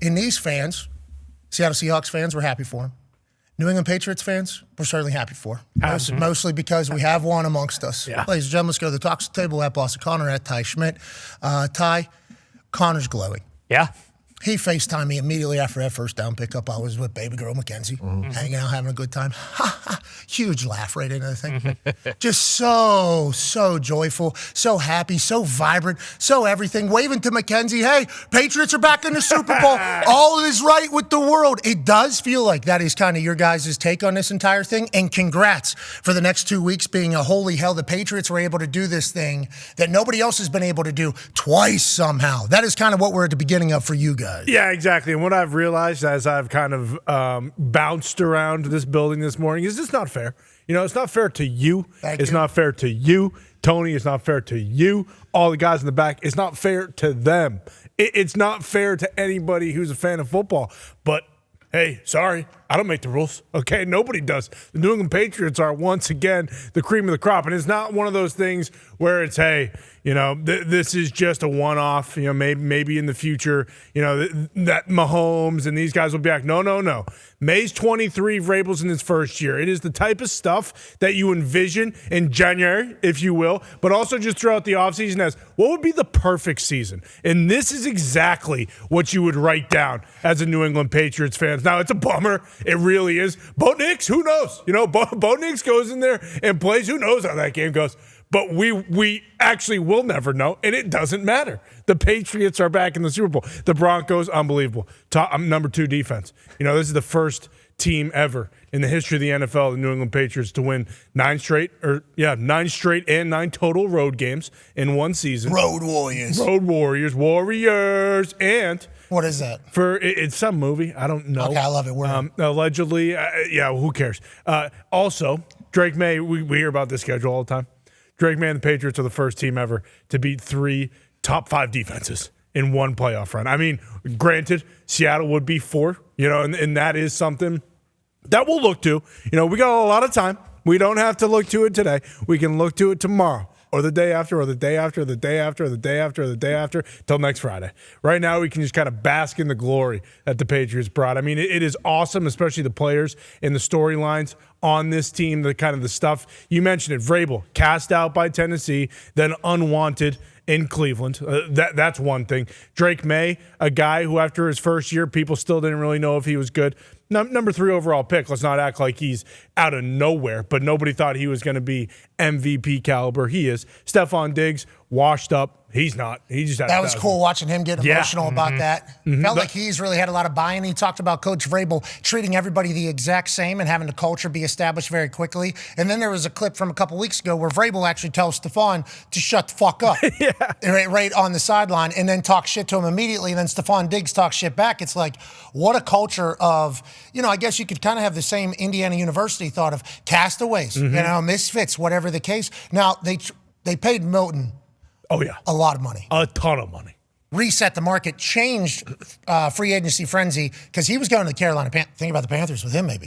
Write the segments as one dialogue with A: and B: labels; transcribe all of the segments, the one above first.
A: And these fans, Seattle Seahawks fans, were happy for him. New England Patriots fans, we're certainly happy for. Mostly because we have one amongst us.
B: Yeah.
A: Ladies and gentlemen, let's go to the talks table at Boston Connor, at Ty Schmidt. Ty, Connor's glowing.
B: Yeah.
A: He FaceTimed me immediately after that first down pickup. I was with baby girl Mackenzie, hanging out, having a good time. Huge laugh right into the thing. Just so joyful, so happy, so vibrant, so everything. Waving to Mackenzie, hey, Patriots are back in the Super Bowl. All is right with the world. It does feel like that is kind of your guys' take on this entire thing. And congrats for the next 2 weeks being a holy hell. The Patriots were able to do this thing that nobody else has been able to do twice somehow. That is kind of what we're at the beginning of for you guys.
C: Yeah, exactly. And what I've realized as I've kind of bounced around this building this morning is it's not fair. You know, it's not fair to you. It's not fair to you, Tony. It's not fair to you. All the guys in the back. It's not fair to them. It's not fair to anybody who's a fan of football. But hey, sorry, I don't make the rules. Okay, nobody does. The New England Patriots are once again the cream of the crop, and it's not one of those things where it's, hey, you know, this is just a one-off. You know, maybe in the future, you know, that Mahomes and these guys will be back. No. Maye's 23, Vrabel's in his first year. It is the type of stuff that you envision in January, if you will, but also just throughout the offseason as what would be the perfect season. And this is exactly what you would write down as a New England Patriots fan. Now, it's a bummer. It really is. Bo Nix, who knows? You know, Bo Nix goes in there and plays. Who knows how that game goes? But we actually will never know, and it doesn't matter. The Patriots are back in the Super Bowl. The Broncos, unbelievable. Number 2 defense. You know, this is the first team ever in the history of the NFL, the New England Patriots, to win 9 straight and 9 total road games in one season.
A: Road Warriors.
C: And
A: what is that?
C: It's some movie. I don't know.
A: Okay, I love it.
C: Allegedly, who cares? Also, Drake Maye, we hear about this schedule all the time. Drake Maye and the Patriots are the first team ever to beat 3 top 5 defenses in one playoff run. I mean, granted, Seattle would be 4, you know, and that is something that we'll look to. You know, we got a lot of time. We don't have to look to it today. We can look to it tomorrow or the day after or the day after or the day after or the day after or the day after till next Friday. Right now, we can just kind of bask in the glory that the Patriots brought. I mean, it is awesome, especially the players and the storylines on this team, the kind of the stuff. You mentioned it, Vrabel, cast out by Tennessee, then unwanted in Cleveland. That's one thing. Drake Maye, a guy who after his first year, people still didn't really know if he was good. Number 3 overall pick. Let's not act like he's out of nowhere, but nobody thought he was going to be MVP caliber. He is. Stephon Diggs, washed up. He's not. He just had
A: that was cool watching him get emotional about that.
C: Mm-hmm.
A: Felt like he's really had a lot of buy-in. He talked about Coach Vrabel treating everybody the exact same and having the culture be established very quickly. And then there was a clip from a couple weeks ago where Vrabel actually tells Stephon to shut the fuck up right on the sideline and then talk shit to him immediately. And then Stephon Diggs talks shit back. It's like, what a culture of, you know, I guess you could kind of have the same Indiana University thought of castaways, you know, misfits, whatever the case. Now, they paid Milton a lot of money.
C: A ton of money.
A: Reset the market, changed free agency frenzy because he was going to the Carolina Panthers. Think about the Panthers with him, maybe.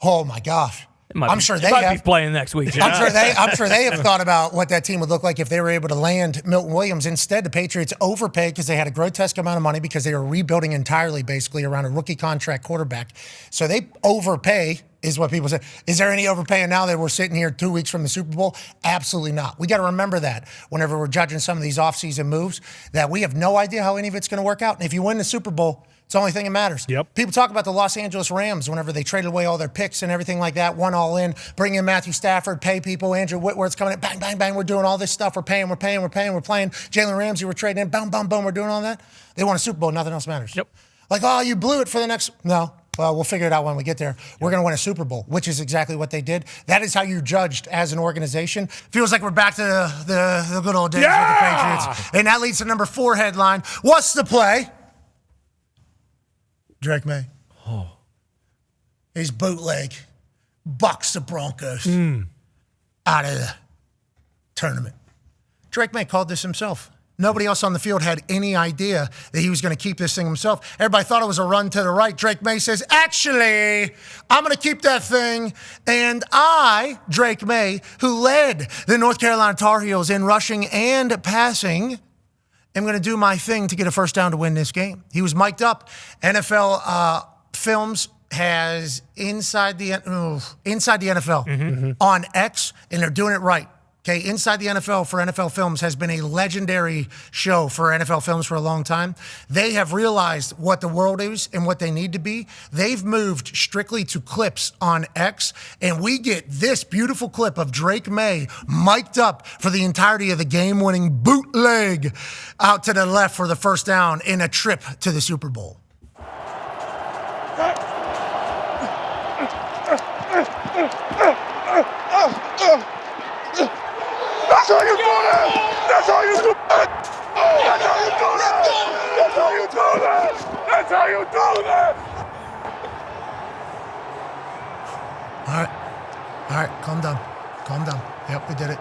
A: Oh my gosh. I'm sure they
B: might be playing next week.
A: I'm sure they have thought about what that team would look like if they were able to land Milton Williams. Instead, the Patriots overpaid because they had a grotesque amount of money because they were rebuilding entirely basically around a rookie contract quarterback. So they overpay is what people say. Is there any overpaying now that we're sitting here 2 weeks from the Super Bowl? Absolutely not. We got to remember that whenever we're judging some of these offseason moves, that we have no idea how any of it's going to work out. And if you win the Super Bowl, it's the only thing that matters.
C: Yep.
A: People talk about the Los Angeles Rams whenever they traded away all their picks and everything like that, won all in, bring in Matthew Stafford, pay people, Andrew Whitworth's coming in, bang, bang, bang, we're doing all this stuff, we're playing. Jalen Ramsey, we're trading in, boom, boom, boom, we're doing all that. They won a Super Bowl, nothing else matters.
B: Yep.
A: Like, oh, you blew it for the next, no. Well, we'll figure it out when we get there. We're going to win a Super Bowl, which is exactly what they did. That is how you're judged as an organization. Feels like we're back to the good old days with the Patriots. And that leads to number 4 headline. What's the play? Drake Maye. His bootleg bucks the Broncos out of the tournament. Drake Maye called this himself. Nobody else on the field had any idea that he was going to keep this thing himself. Everybody thought it was a run to the right. Drake Maye says, actually, I'm going to keep that thing. And I, Drake Maye, who led the North Carolina Tar Heels in rushing and passing, am going to do my thing to get a first down to win this game. He was mic'd up. NFL Films has inside the NFL on X, and they're doing it right. Okay, Inside the NFL for NFL Films has been a legendary show for NFL Films for a long time. They have realized what the world is and what they need to be. They've moved strictly to clips on X, and we get this beautiful clip of Drake Maye mic'd up for the entirety of the game-winning bootleg out to the left for the first down in a trip to the Super Bowl.
B: That's how you do that! That's how you do that! That's how you do that! That's how you do that! That's how you do that!
A: All right, calm down. Yep, we did it.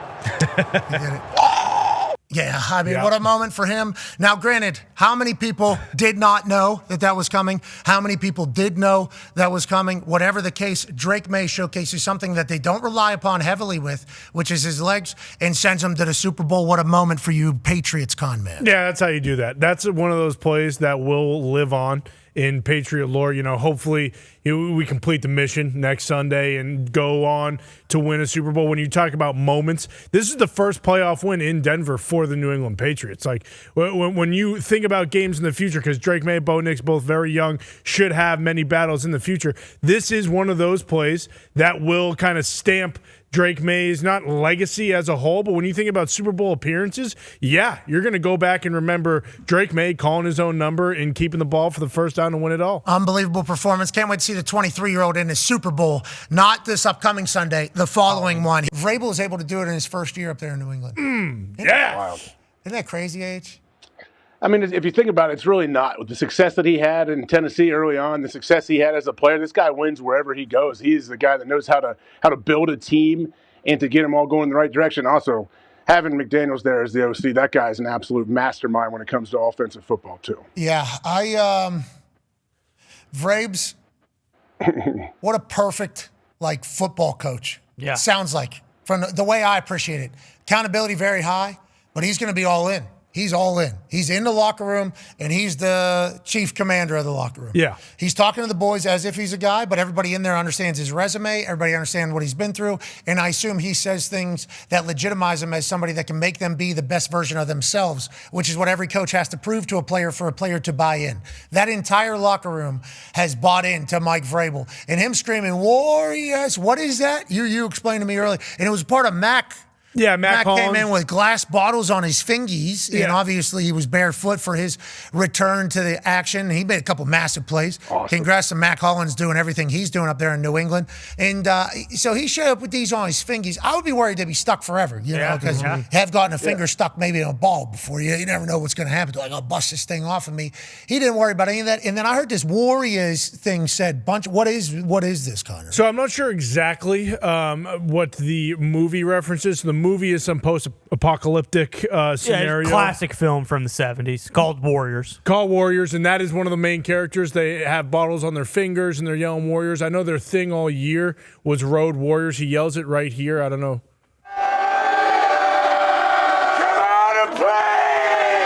A: Yeah, I mean, what a moment for him. Now, granted, how many people did not know that was coming? How many people did know that was coming? Whatever the case, Drake Maye showcases something that they don't rely upon heavily with, which is his legs, and sends him to the Super Bowl. What a moment for you, Patriots con man.
C: Yeah, that's how you do that. That's one of those plays that will live on in Patriot lore. Hopefully we complete the mission next Sunday and go on to win a Super Bowl. When you talk about moments, this is the first playoff win in Denver for the New England Patriots. Like when you think about games in the future, because Drake Maye, Bo Nix, both very young, should have many battles in the future. This is one of those plays that will kind of stamp Drake Maye's not legacy as a whole, but when you think about Super Bowl appearances, yeah, you're going to go back and remember Drake Maye calling his own number and keeping the ball for the first down to win it all.
A: Unbelievable performance. Can't wait to see the 23-year-old in the Super Bowl. Not this upcoming Sunday, the following one. Vrabel is able to do it in his first year up there in New England.
C: Yeah.
A: Isn't that crazy, H?
D: I mean, if you think about it, it's really not. With the success that he had in Tennessee early on, the success he had as a player, this guy wins wherever he goes. He's the guy that knows how to build a team and to get them all going in the right direction. Also, having McDaniels there as the OC, that guy's an absolute mastermind when it comes to offensive football, too.
A: Yeah, Vrabes, what a perfect, football coach.
E: Yeah.
A: Sounds like, from the way I appreciate it. Accountability very high, but he's going to be all in. He's all in. He's in the locker room, and he's the chief commander of the locker room.
C: Yeah.
A: He's talking to the boys as if he's a guy, but everybody in there understands his resume. Everybody understands what he's been through, and I assume he says things that legitimize him as somebody that can make them be the best version of themselves, which is what every coach has to prove to a player for a player to buy in. That entire locker room has bought into Mike Vrabel, and him screaming, "Warriors!" What is that? You explained to me earlier, and it was part of Mac.
C: Yeah, Mac
A: came in with glass bottles on his fingies, and obviously he was barefoot for his return to the action. He made a couple massive plays.
D: Awesome.
A: Congrats to Mac Hollins doing everything he's doing up there in New England. And so he showed up with these on his fingies. I would be worried they'd be stuck forever, because you have gotten a finger stuck maybe in a ball before. You never know what's going to happen. Like, I'll bust this thing off of me. He didn't worry about any of that. And then I heard this Warriors thing said, what is this, Connor?
C: So I'm not sure exactly what the movie references. The movie is some post-apocalyptic scenario.
E: Classic film from the 70s called Warriors.
C: And that is one of the main characters. They have bottles on their fingers, and they're yelling Warriors. I know their thing all year was Road Warriors. He yells it right here. I don't know.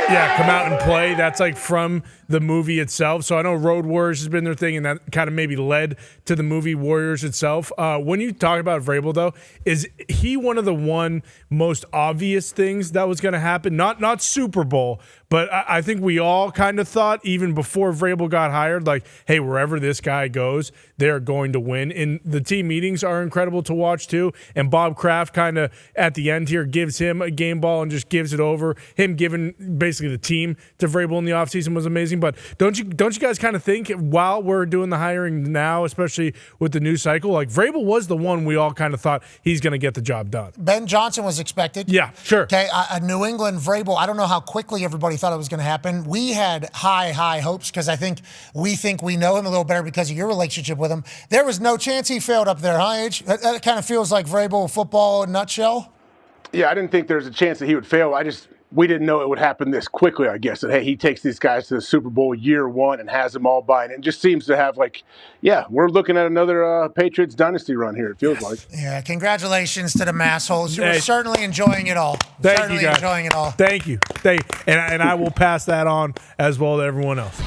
C: Yeah, come out and play. That's from the movie itself. So I know Road Warriors has been their thing, and that kind of maybe led to the movie Warriors itself. When you talk about Vrabel, though, is he one of the most obvious things that was going to happen? Not Super Bowl, but I think we all kind of thought, even before Vrabel got hired, hey, wherever this guy goes, they're going to win. And the team meetings are incredible to watch, too. And Bob Kraft kind of, at the end here, gives him a game ball and just gives it over. Him giving basically the team to Vrabel in the offseason was amazing. But don't you guys kind of think, while we're doing the hiring now, especially with the new cycle, Vrabel was the one we all kind of thought he's going to get the job done.
A: Ben Johnson was expected.
C: Yeah, sure.
A: Okay, a New England Vrabel, I don't know how quickly everybody thought it was going to happen. We had high hopes because I think we know him a little better because of your relationship with him. There was no chance he failed up there, huh, H? That kind of feels like Vrabel football in a nutshell.
D: Yeah, I didn't think there was a chance that he would fail. we didn't know it would happen this quickly, I guess. That, hey, he takes these guys to the Super Bowl year one and has them all buying it. And just seems to have we're looking at another Patriots dynasty run here, it feels like.
A: Yeah, congratulations to the massholes. You were certainly enjoying it all.
C: Thank you, guys.
A: Enjoying it all.
C: Thank you. And I will pass that on as well to everyone else.